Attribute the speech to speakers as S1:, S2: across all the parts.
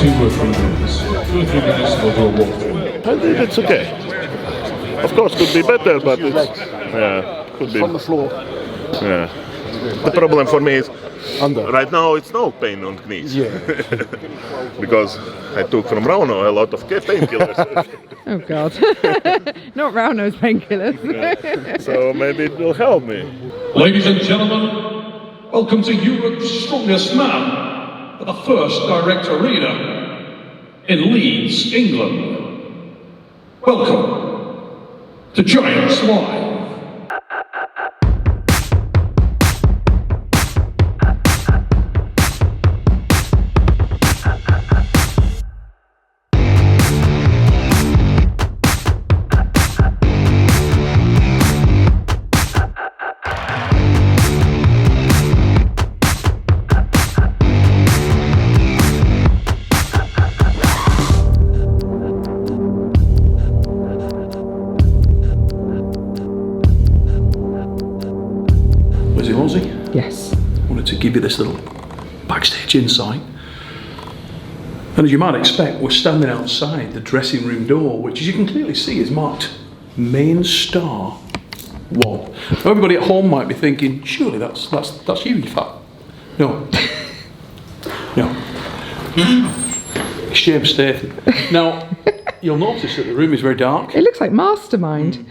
S1: 2 or 3 minutes. 2 or 3 minutes we'll do a walkthrough.
S2: I think it's okay. Of course, could be better, but it's, yeah, could be.
S3: From the floor.
S2: Yeah. The problem for me is
S3: Under.
S2: right now it's no pain on knees.
S3: Yeah.
S2: Because I took from Rauno a lot of painkillers.
S4: Oh God. Not round nose painkillers.
S2: So maybe it will help me.
S1: Ladies and gentlemen, welcome to Europe's strongest man for the first direct arena in Leeds, England. Welcome to Giants Live.
S4: Yes.
S5: I wanted to give you this little backstage insight. And as you might expect, we're standing outside the dressing room door, which as you can clearly see is marked Main Star 1. Now everybody at home might be thinking, surely that's you fat. No. No. Shame Statham. Now, you'll notice that the room is very dark.
S4: It looks like Mastermind.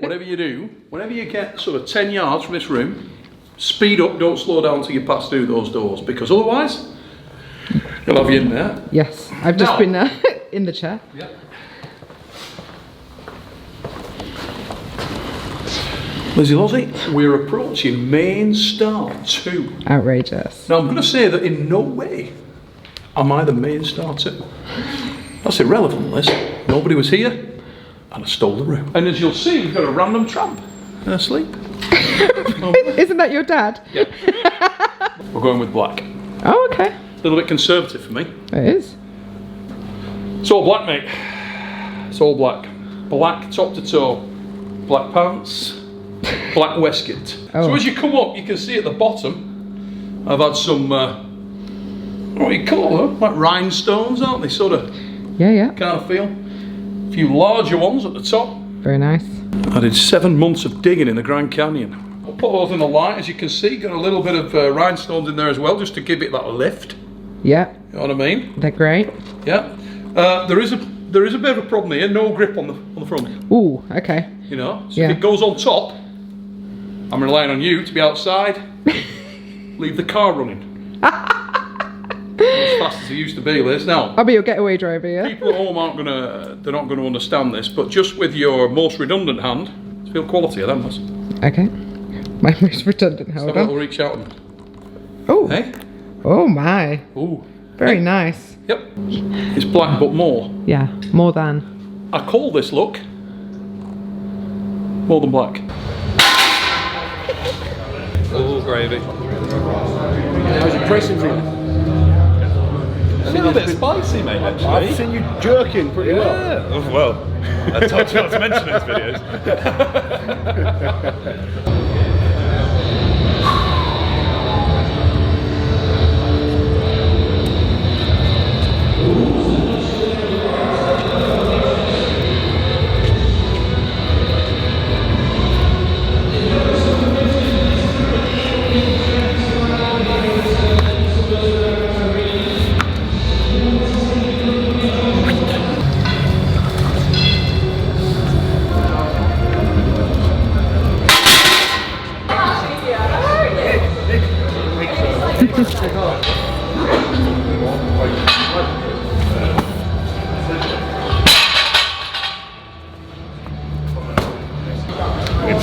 S5: Whatever you do, whenever you get sort of 10 yards from this room, speed up, don't slow down till you pass through those doors, because otherwise, you'll have you in there.
S4: Yes, I've just been in the chair.
S5: Yeah. Lizzie Lozzie, we're approaching Main Star 2.
S4: Outrageous.
S5: Now I'm going to say that in no way am I the Main Star 2. That's irrelevant, Liz. Nobody was here, and I stole the room. And as you'll see, we've got a random tramp asleep.
S4: Isn't that your dad?
S5: Yeah. We're going with black.
S4: Oh, okay.
S5: A little bit conservative for me.
S4: It is.
S5: It's all black, mate. It's all black. Black top to toe. Black pants. Black waistcoat.
S4: Oh.
S5: So as you come up, you can see at the bottom, I've had some, what do you call them? Like rhinestones, aren't they? Sort of
S4: Yeah.
S5: kind of feel. A few larger ones at the top.
S4: Very nice.
S5: I did 7 months of digging in the Grand Canyon. I'll put those in the light, as you can see. Got a little bit of rhinestones in there as well, just to give it that lift.
S4: Yeah.
S5: You know what I mean?
S4: They're great.
S5: Yeah. There is a bit of a problem here. No grip on the front.
S4: Ooh, okay.
S5: You know. So
S4: Yeah.
S5: if it goes on top, I'm relying on you to be outside. Leave the car running. As fast as it used to be, Liz. Now,
S4: I'll be your getaway driver, yeah?
S5: people at home they're not gonna understand this, but just with your most redundant hand, feel quality of them, Liz.
S4: Okay. My most redundant
S5: Have a
S4: holder.
S5: little reach out and
S4: Oh.
S5: hey?
S4: Oh my.
S5: Ooh.
S4: Very nice.
S5: Yep. It's black but more.
S4: Yeah, more than.
S5: I call this look more than black.
S6: Oh, gravy.
S3: How's your pressing for you?
S6: A little bit spicy, mate, actually.
S3: I've seen you jerking pretty well.
S6: Yeah. Oh, well, I told you not to mention those videos.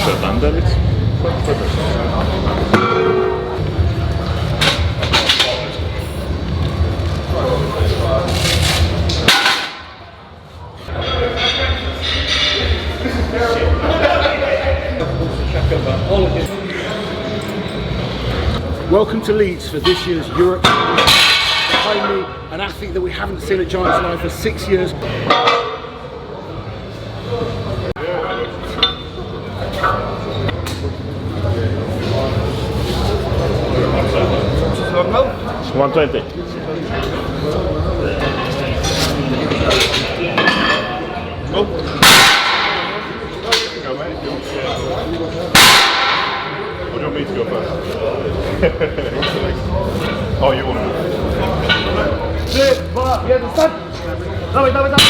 S2: Shut under it.
S3: Welcome to Leeds for this year's Europe. Behind me, an athlete that we haven't seen at Giants Live for 6 years.
S2: It's 120. Oh, you want to?
S3: 3, 2, 1, start! Dawaj, dawaj, dawaj!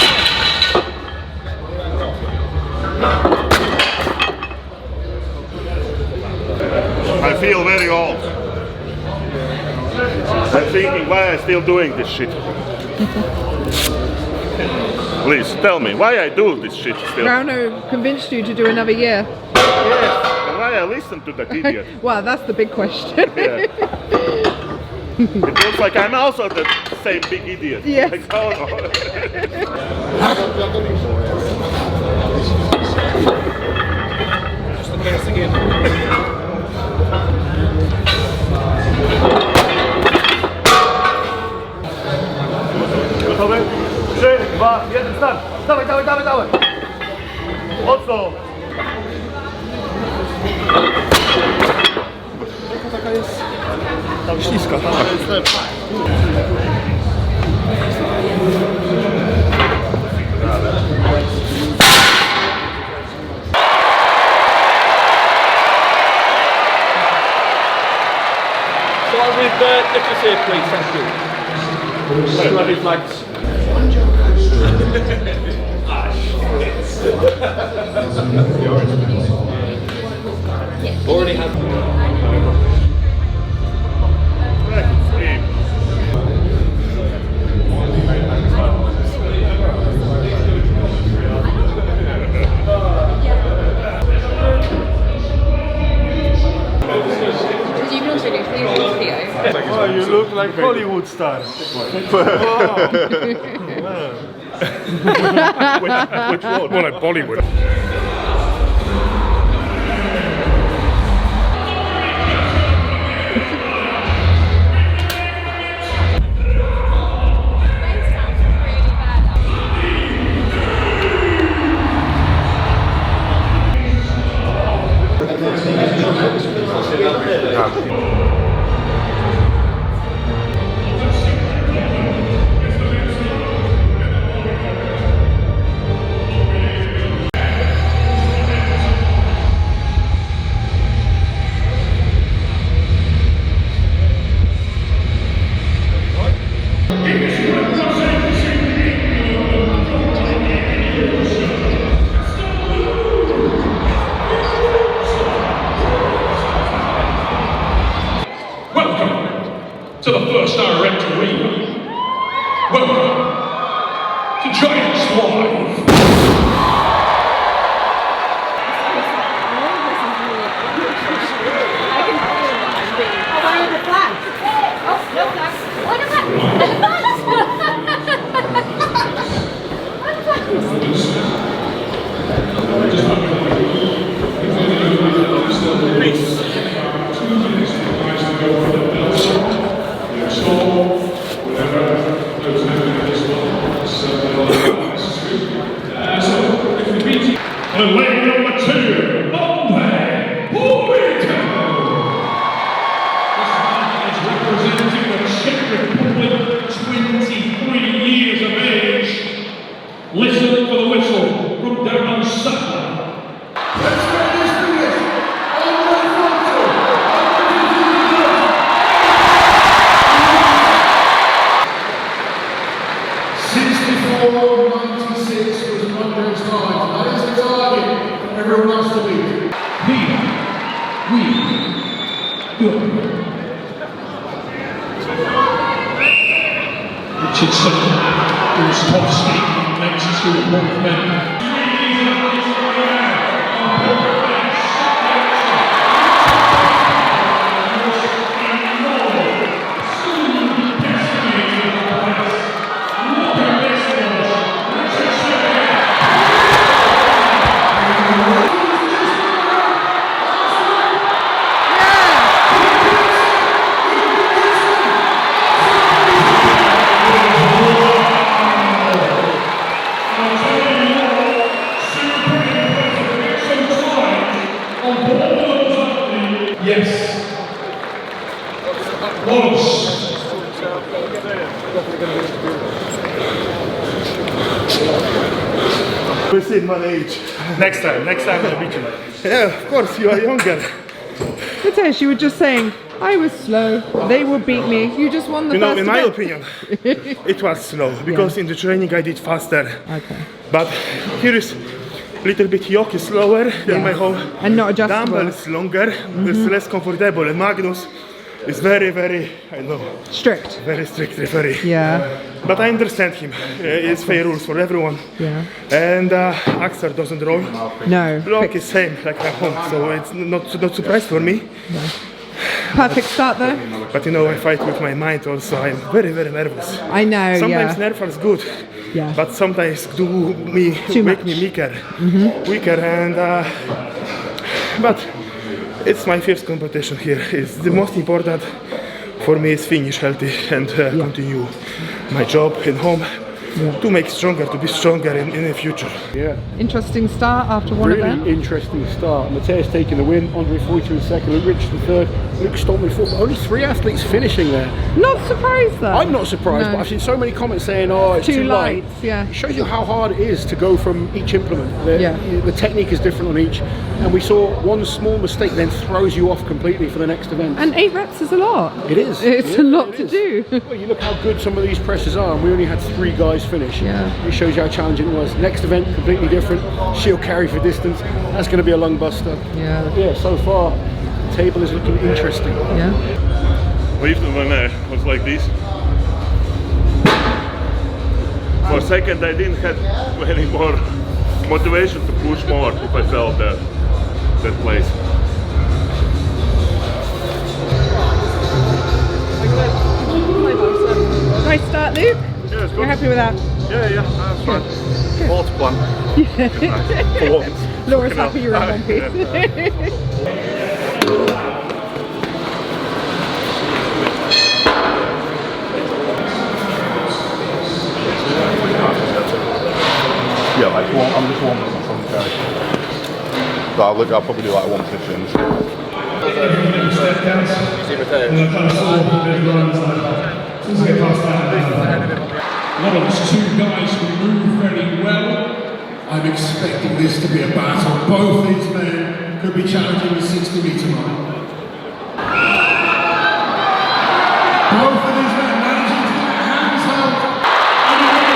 S2: I feel very old. I'm thinking, why am I still doing this shit? Please tell me why I do this shit still.
S4: Rauno convinced you to do another year.
S2: Yes, and why I listen to that idiot.
S4: Well, that's the big question.
S2: Yeah. It looks like I'm also the same big idiot.
S4: Yes.
S2: Like, oh no.
S3: Gotowy? 3, 2, 1, start! Dawaj, dawaj, dawaj, dawaj! Mocno! Taka jest... Tam śliska, tam jest lepsza.
S6: Start with Nicholas here, please. Thank you. Still have his flags. Already have.
S3: Oh, you look like Hollywood star.
S2: Which one?
S5: Well, like Bollywood.
S1: To the first direct arena. Welcome to Giants Live. And lane number 2, representing the Czech Republic, 23 years of age. Listen for the whistle from Laurence Shahlaei. Let's get this finish. Was Monday's time. That is the target everyone wants to beat. Here we go. Richardson, Rostovsky, makes us do it both men. Yes. Laurence.
S3: Within my age.
S5: Next time I'll beat you.
S3: Yeah, of course, you are younger.
S4: Mateus, you were just saying, I was slow, they will beat me. You just won the first
S7: in my
S4: event.
S7: opinion, it was slow because in the training I did faster.
S4: Okay.
S7: But here is little bit yoke is slower than my whole
S4: And not adjustable.
S7: dumbbell is longer, it's less comfortable, and Magnus is very, I know,
S4: Strict.
S7: very strict referee.
S4: Yeah.
S7: But I understand him. It's fair rules for everyone.
S4: Yeah.
S7: And Axel doesn't roll.
S4: No.
S7: Block is same like at home, so it's not surprise for me.
S4: Perfect start though.
S7: But you know, I fight with my mind also. I'm very, nervous.
S4: I know,
S7: Sometimes
S4: yeah.
S7: nerves are good,
S4: Yeah.
S7: but sometimes do me
S4: Too
S7: make
S4: much.
S7: me weaker, and but it's my first competition here. It's the most important for me is finish healthy and continue my job in home to make stronger, to be stronger in the future.
S3: Yeah,
S4: Interesting start after one
S3: really
S4: event.
S3: interesting start. Mateus taking the win, Andre Feuchter in second, Luke Rich the third, Luke Stollman fourth. Only 3 athletes finishing there.
S4: Not surprised though.
S3: I'm not surprised,
S4: No.
S3: but I've seen so many comments saying, oh, it's
S4: Too
S3: too light.
S4: light, yeah.
S3: It shows you how hard it is to go from each implement.
S4: Yeah.
S3: The technique is different on each, and we saw one small mistake then throws you off completely for the next event.
S4: And 8 reps is a lot.
S3: It is.
S4: It's
S3: Yeah,
S4: a lot
S3: it
S4: to
S3: is.
S4: do.
S3: Well, you look how good some of these presses are, and we only had 3 guys finish.
S4: Yeah.
S3: It shows you how challenging it was. Next event, completely different. Shield carry for distance. That's going to be a lung buster.
S4: Yeah.
S3: Yeah, so far, the table is looking interesting.
S4: Yeah.
S2: Lifting when I was like this. For a second I didn't have any more motivation to push more if I felt that place.
S4: Nice start, Luke.
S2: Yeah, it's
S4: You're
S2: good.
S4: happy with that?
S2: Yeah, that's fine. More to plan. For once.
S4: Laura's
S2: Fucking
S4: happy you're in
S2: hell.
S4: one piece.
S8: Yeah, like I'm just warming up from the So I'll probably do like 1 position.
S1: Laurence, 2 guys who move very well. I'm expecting this to be a battle. Both these men could be challenging the 60-meter mark. Both of these men managing to get their hands held.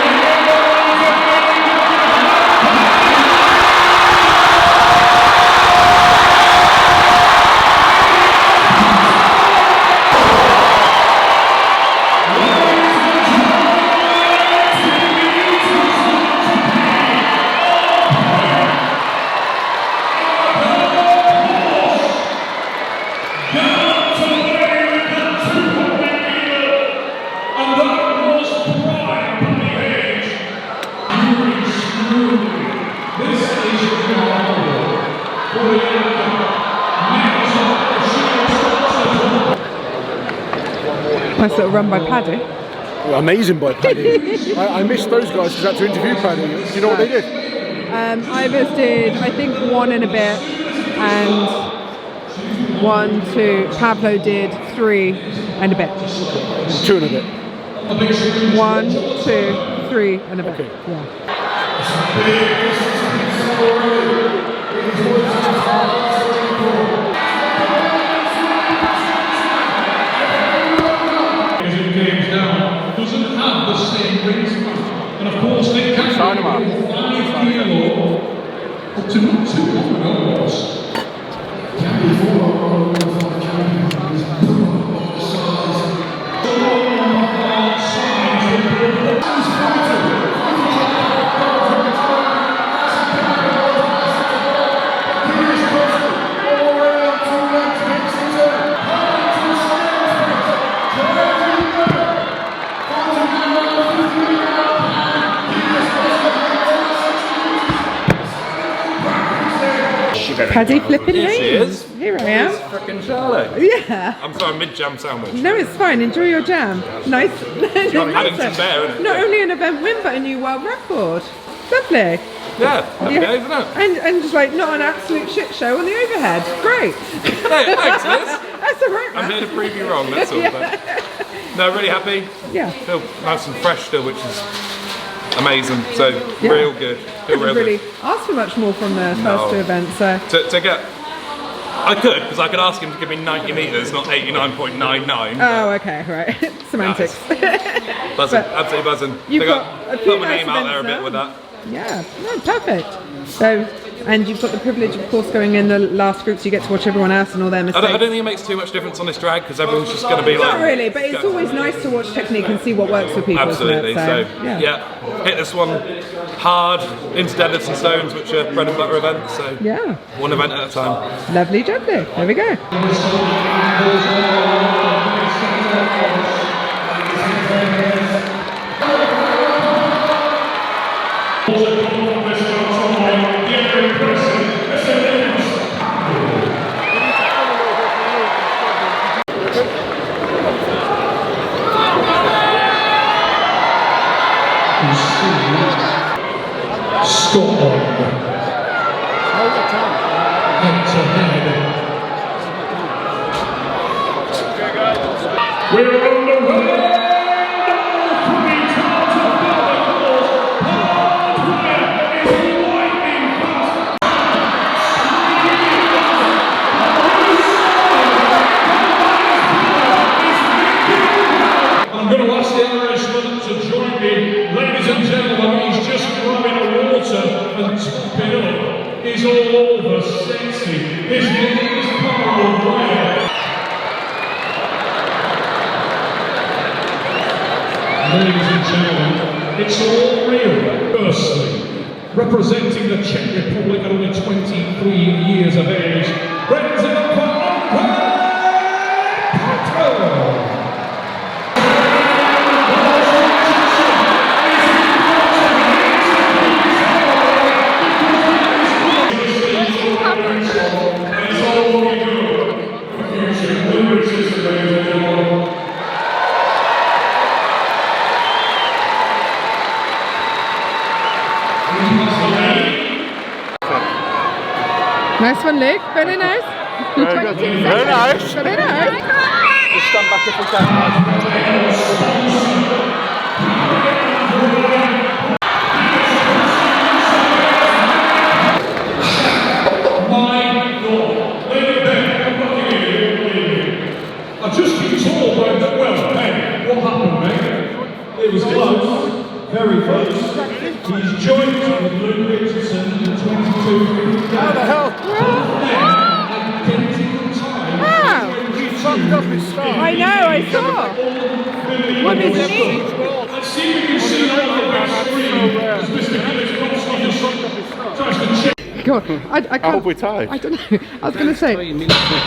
S4: Nice little run by Paddy.
S3: Amazing by Paddy. I missed those guys because I had to interview Paddy. Do you know what they did?
S4: Ivers did, I think, 1 and a bit, and 1, 2. Pablo did 3 and a bit.
S3: 2 and a bit.
S4: 1, 2, 3 and a bit.
S3: Okay.
S4: Yeah.
S1: Games now doesn't have the same rings, and of course they can go 5 kilo up to not too long ago was.
S4: Paddy flipping
S6: Yes, he
S4: names.
S6: is.
S4: Here I am.
S6: Frickin' Shahlaei.
S4: Yeah.
S6: I'm sorry, mid-jam sandwich.
S4: No, it's fine. Enjoy your jam. Nice.
S6: Paddington Bear, isn't it?
S4: Not only an event win, but a new world record. Lovely.
S6: Yeah, happy days, isn't it?
S4: And just like not an absolute shit show on the overhead. Great.
S6: Hey, thanks, Liz.
S4: That's all right.
S6: I'm
S4: man.
S6: here to prove you wrong, that's all.
S4: Yeah.
S6: No, really happy.
S4: Yeah.
S6: Feel nice and fresh still, which is amazing. So,
S4: Yeah.
S6: real good. Feel
S4: Couldn't
S6: real
S4: really
S6: good.
S4: ask for much more from the first 2 events. So
S6: To get
S9: I could, because I could ask him to give me 90 metres, not 89.99.
S4: Oh, okay, right. Semantics.
S9: Buzzing, absolutely buzzing.
S4: You've got a few
S9: put my
S4: nice
S9: name out there a
S4: events
S9: bit with that.
S4: Yeah, no, perfect. So, and you've got the privilege, of course, going in the last group, so you get to watch everyone else and all their mistakes.
S9: I don't think it makes too much difference on this drag, because everyone's just going to be like...
S4: Not really, but it's always nice to watch technique and see what works for people.
S9: Absolutely,
S4: isn't it?
S9: so yeah, hit this one hard into deadlifts and stones, which are bread and butter events, so
S4: yeah,
S9: one event at a time.
S4: Lovely, jubbly. There we go.
S1: Scotland. Head to head. We're on the way. I'm going to ask the Irishman to join me. Ladies and gentlemen, he's just grabbing a water and topping up. He's all over sexy. His name is Paul Wyatt. Ladies and gentlemen, it's all real. Firstly, representing the Czech Republic at only 23 years of age, brings it up for
S4: Nice one, Luke. Very nice.
S8: Very good. Very nice.
S4: Very nice.
S6: Just stand back if we can.
S1: I've just been told by the Ben, what happened, mate? It was close, very close. He's joined with Luke Richardson in 22.
S3: How the hell?
S4: Wow.
S3: He fucked up his start.
S4: I know, I saw. What is it?
S1: Let's see if we can see that on the big screen as Mr. Gillickowski just tries to check.
S4: God, I can't.
S8: I hope we tie.
S4: I don't know. I was going to say,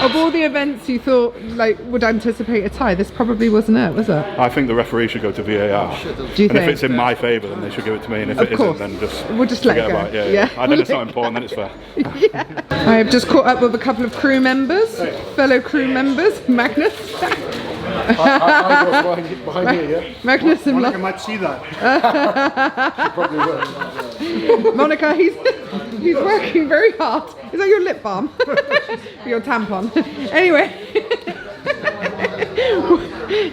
S4: of all the events you thought like would anticipate a tie, this probably wasn't it, was it?
S8: I think the referee should go to VAR.
S4: Do you
S8: And
S4: think?
S8: if it's in my favour, then they should give it to me. And if it
S4: course.
S8: isn't, then
S4: We'll just let it
S8: forget
S4: go.
S8: about it.
S4: Yeah.
S8: I think it's not important, then it's fair.
S4: Yeah. I have just caught up with a couple of crew members, fellow crew members, Magnus.
S3: I was behind here, yeah?
S4: Magnus and
S3: Monica might see that. She probably will.
S4: Monica, he's working very hard. Is that your lip balm? Your tampon. Anyway.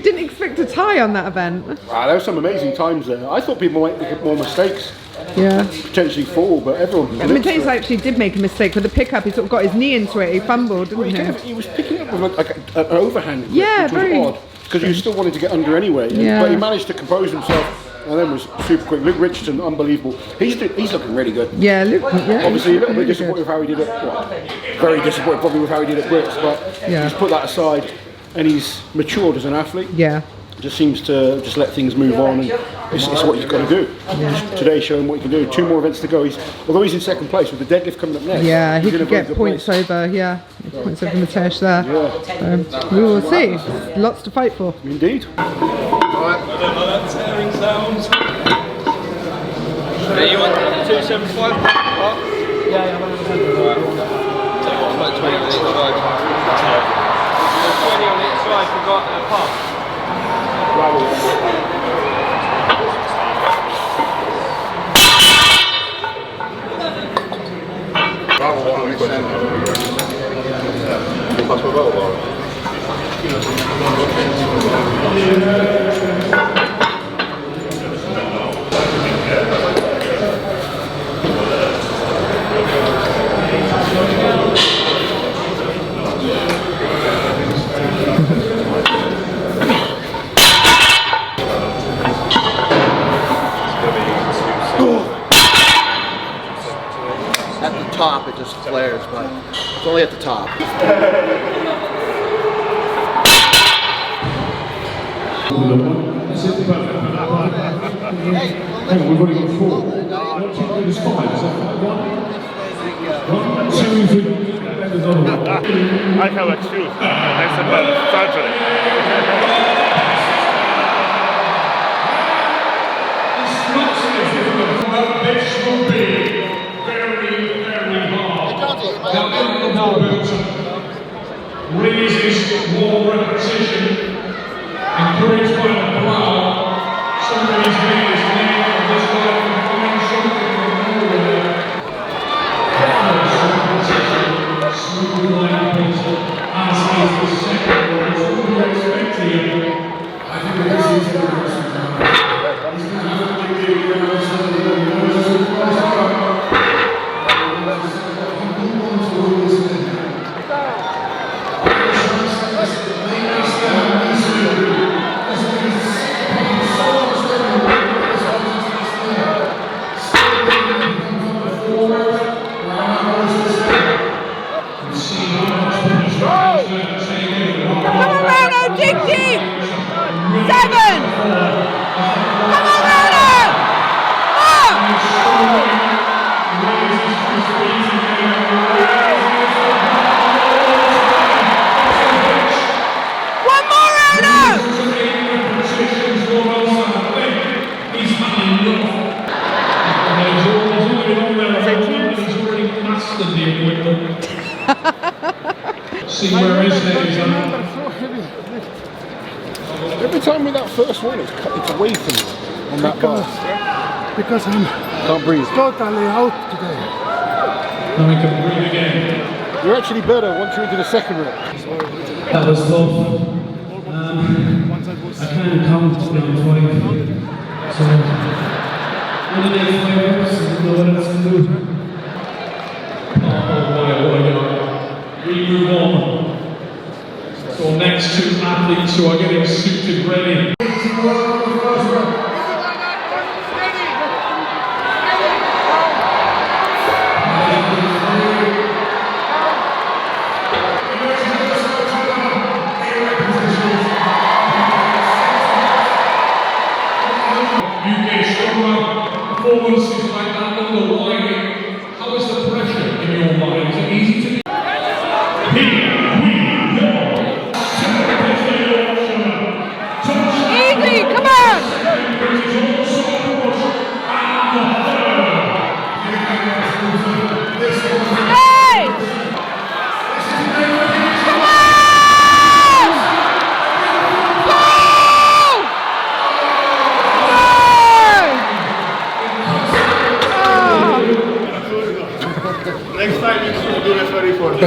S4: Didn't expect a tie on that event.
S3: Wow, there were some amazing times there. I thought people might make more mistakes.
S4: Yeah.
S3: Potentially fall, but everyone...
S4: Mateus actually did make a mistake with the pickup. He sort of got his knee into it. He fumbled, didn't he?
S3: He was picking up with like an overhand grip,
S4: Yeah,
S3: which was
S4: very
S3: odd, because he was still wanting to get under anyway.
S4: Yeah.
S3: But he managed to compose himself and then was super quick. Luke Richardson, unbelievable. He's looking really good.
S4: Yeah, Luke. Yeah,
S3: Obviously a little bit disappointed with how he did it. Well, very disappointed probably with how he did it Brits, but
S4: Yeah.
S3: he's put that aside and he's matured as an athlete.
S4: Yeah.
S3: Just seems to just let things move on, and it's what he's got to do. Just today showing what he can do. 2 more events to go. Although he's in second place with the deadlift coming up next.
S4: Yeah, he
S3: he's in a
S4: could
S3: very
S4: get
S3: good
S4: points
S3: place.
S4: over. Yeah, points over Mateus there.
S3: Yeah.
S4: We will see. Lots to fight for.
S3: Indeed.
S6: Are you on 275? Yeah, I'm on 100. Take what's about 20 on each side. 20 on each side, we've got a pass.
S3: at the top.
S1: Hang on, we've only got 4. 1, 2, 3, there's 5. Is that 1, 2, 3.
S2: I have excuse. I said about surgery.
S1: This will be very, very hard. Now, in the barbells raises more repetition, encouraged by the crowd. Some of these leaders need on this guy to find something from nowhere. Smooth line pulse, as is the second one. It's what we're expecting. I think this is the rest of the time. He's going to have to give the rest of the See where his head is on.
S3: Every time with that first one, it's away from you on that bar.
S7: Because I'm
S3: Can't breathe.
S7: totally out today.
S1: Now we can breathe again.
S3: You're actually better once you're into the second rep.
S10: That was tough. I can't count to be honest with you. So, one of the next 5 reps, I don't know what else to do.
S1: We move on. So next 2 athletes who are getting suited ready. UK Strongman performances like that underlying. How is the pressure in your mind? Is it easy to do?
S4: Easy, come on! Hey! Come on! Go!
S7: Next time you should do referee for me.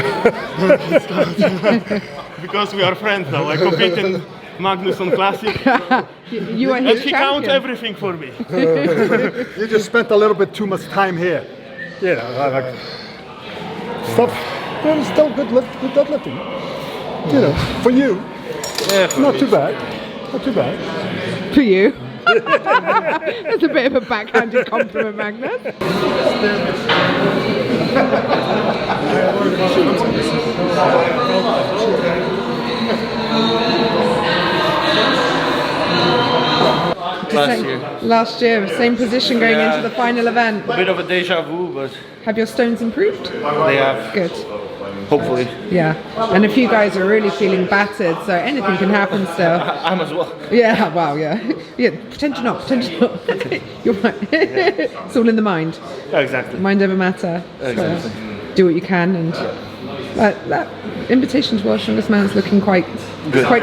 S7: Because we are friends now. I compete in Magnusson Classic.
S4: You are
S7: And
S4: his
S7: he counts
S4: champion.
S7: everything for me.
S3: You just spent a little bit too much time here. You know, like stuff. Well, it's still good deadlifting. You know, for you, not too bad. Not too bad.
S4: For you. That's a bit of a backhanded compliment, Magnus. Last year, same position going into the final event.
S6: A bit of a deja vu, but
S4: Have your stones improved?
S6: they have.
S4: Good.
S6: Hopefully.
S4: Yeah. And a few guys are really feeling battered, so anything can happen still.
S6: I'm as well.
S4: Yeah, wow, yeah. Yeah, pretend you're not, pretend you're not. You're right. It's all in the mind.
S6: Yeah, exactly.
S4: Mind over matter.
S6: Exactly.
S4: So do what you can, and that invitation to World Strongest Man is looking quite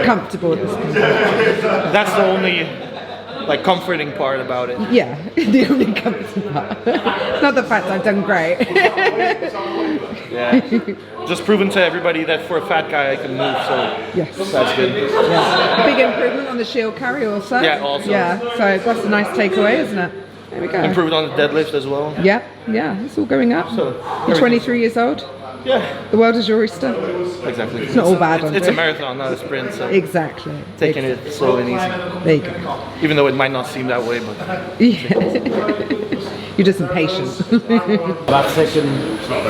S4: comfortable at this point.
S6: That's the only comforting part about it.
S4: Yeah, the only comforting part. Not the fact I've done great.
S6: Yeah. Just proven to everybody that for a fat guy I can move, so
S4: Yes.
S6: that's good.
S4: Yeah. Big improvement on the shield carry also.
S6: Yeah, also.
S4: Yeah, so that's a nice takeaway, isn't it? There we go.
S6: Improved on the deadlift as well.
S4: Yeah, it's all going up.
S6: So,
S4: You're 23 years old.
S6: Yeah,
S4: The world is your oyster.
S6: exactly.
S4: It's not all bad on
S6: It's a
S4: it.
S6: marathon, not a sprint, so
S4: Exactly.
S6: taking it slow and easy.
S4: There you go.
S6: Even though it might not seem that way, but
S4: Yeah. You're just impatient.
S10: About second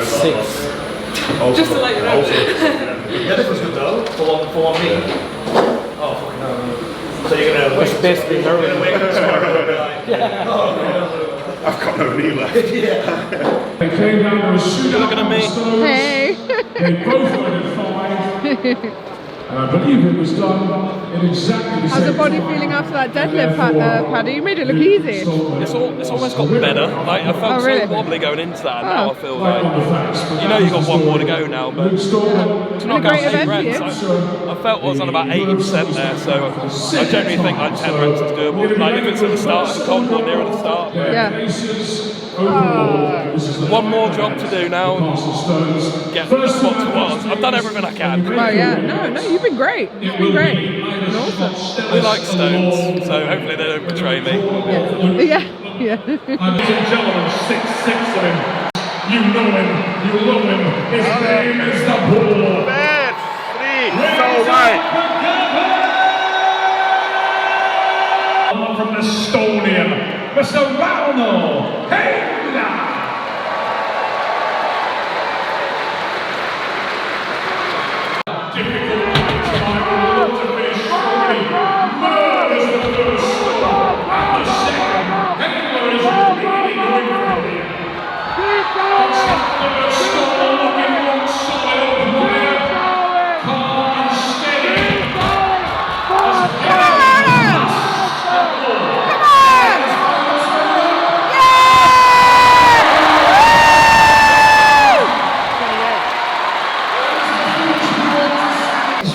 S10: 6.
S6: Just to let you know. Yeah, this was good though, for one meet. Oh, fucking hell. So you're going to... It's basically nervous.
S2: I've got no knee left.
S10: They came down to a shootout.
S6: Looking at me.
S4: Hey.
S10: They both went at 5. And I believe it was done in exactly the same
S4: How's the body
S10: time.
S4: feeling after that deadlift, Paddy? You made it look easy.
S6: It's almost got better. Like, I felt
S4: really?
S6: so wobbly going into that, and now I feel like...
S10: On the facts, but
S6: You know you've got one more to go now, but to knock out
S4: great
S6: 8
S4: event
S6: reps,
S4: for you.
S6: I felt I was on about 80% there, so I generally think like 10 reps is doable. Like if it's at the start, it's cold or near at the start.
S4: Yeah.
S6: One more job to do now, get the spot to what. I've done everything I can.
S4: Oh yeah, no, you've been great. You've been great. Been awesome.
S6: I like stones, so hopefully they don't betray me.
S4: Yeah.
S1: Ladies and gentlemen, 6'6" of him. You know him, you love him. His name is the Bull.
S2: Bad, 3, so wide.
S1: From Estonia, Mr. Rauno. Hey!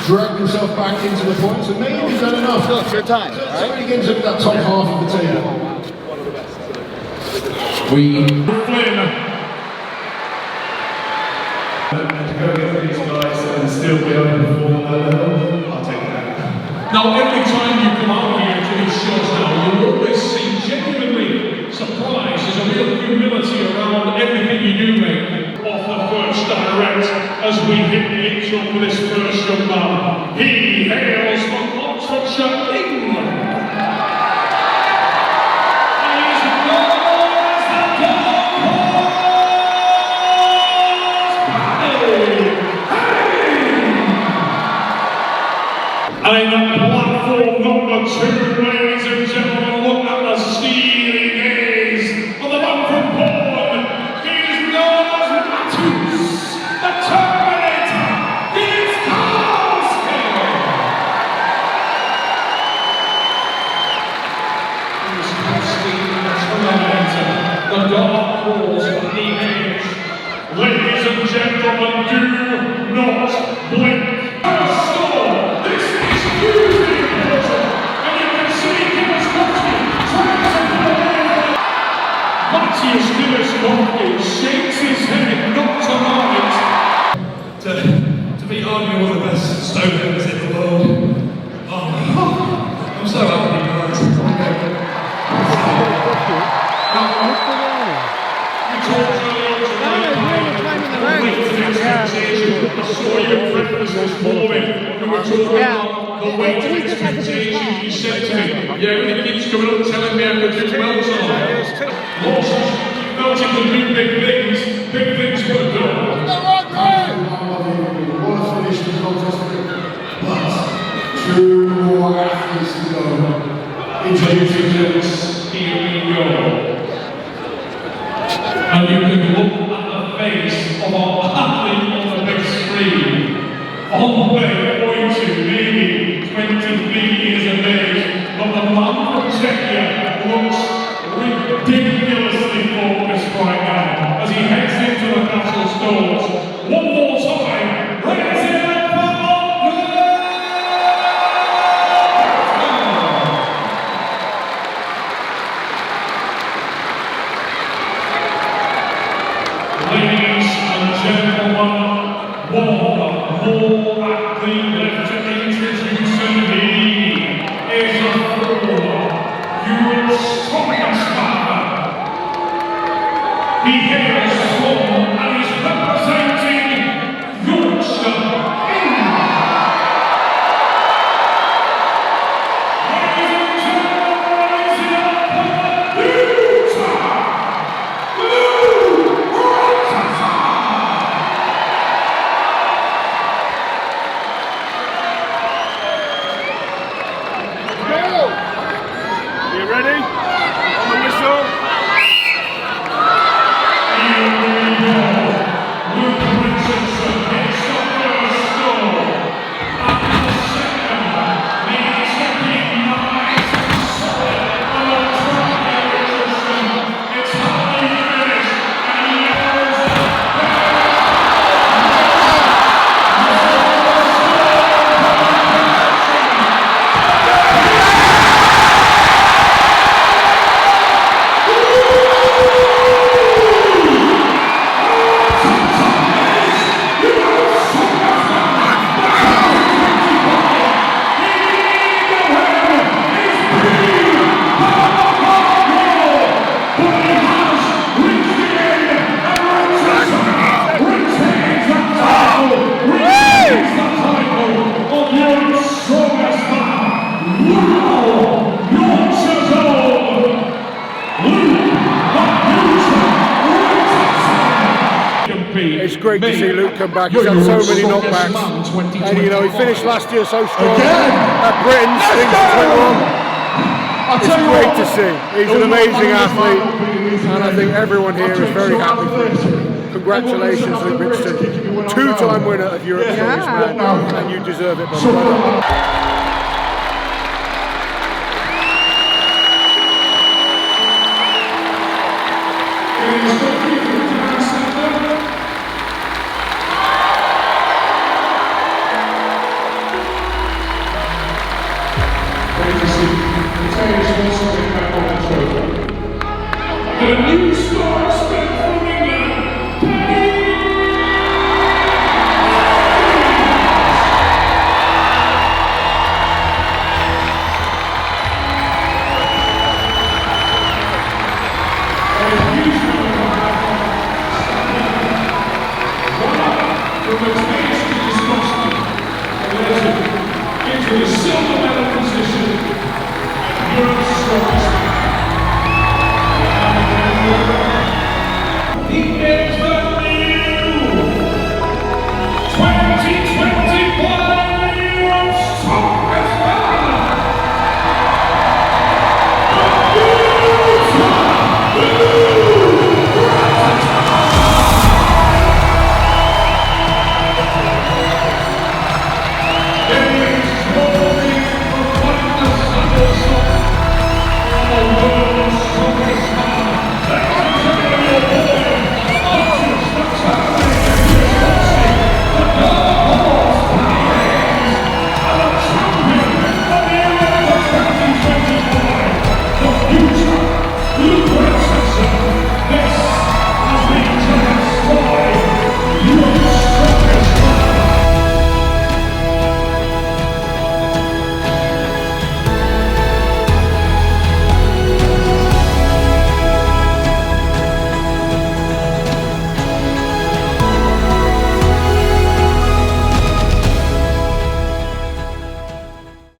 S11: Drag himself back into the points and maybe he's done enough. Look, your time. So when he gets into that top half of the table. We
S10: to go against these guys and still be able to perform at that level, I'll take that.
S1: Now, every time you come out here to these shows now, you'll always see genuinely surprised. There's a real humility around everything you do, mate. Off the first direct, as we hit the intro for this first young man. He hails from Oxfordshire, England. And he's known as the Dark And in that platform number 2, ladies and gentlemen, look at the steely gaze of the man from Poland. He is known as Matus, the Terminator. He is Kowalski. He is Kowalski, the Terminator, the dark horse of the age. Ladies and gentlemen, do not blink. Matthias Dillis-Norke shakes his head, not tonight. To be arguing one of the best stoneheaders in the world. Oh, I'm so happy, guys. You talked earlier I saw you in breakfast this morning. You were talking about the weight of expectations. You said to me, yeah, when the kids coming up telling me I could do well tonight. Lost, you felt you could do big things were done.
S11: want to finish the contest, but 2 more athletes to go.
S1: Introducing here we go. And you can look at the face of our athlete on the big screen. On the way pointing, maybe 23 years of age, but the man from Czechia looks ridiculously focused right now as he heads into the castle's doors. One more time, raise it up for Ladies and gentlemen.
S2: Ready? On the whistle.
S3: It's great to see Luke come back. He's had so many knockbacks. And you know, he finished last year so strong at Britain's It's great to see. He's an amazing athlete, and I think everyone here is very happy for him. Congratulations, Luke Richardson. Two-time winner of Europe's Strongest Man, and you deserve it, brother.
S1: The new star spent from England, from the taste to disgusting, a legend into the silver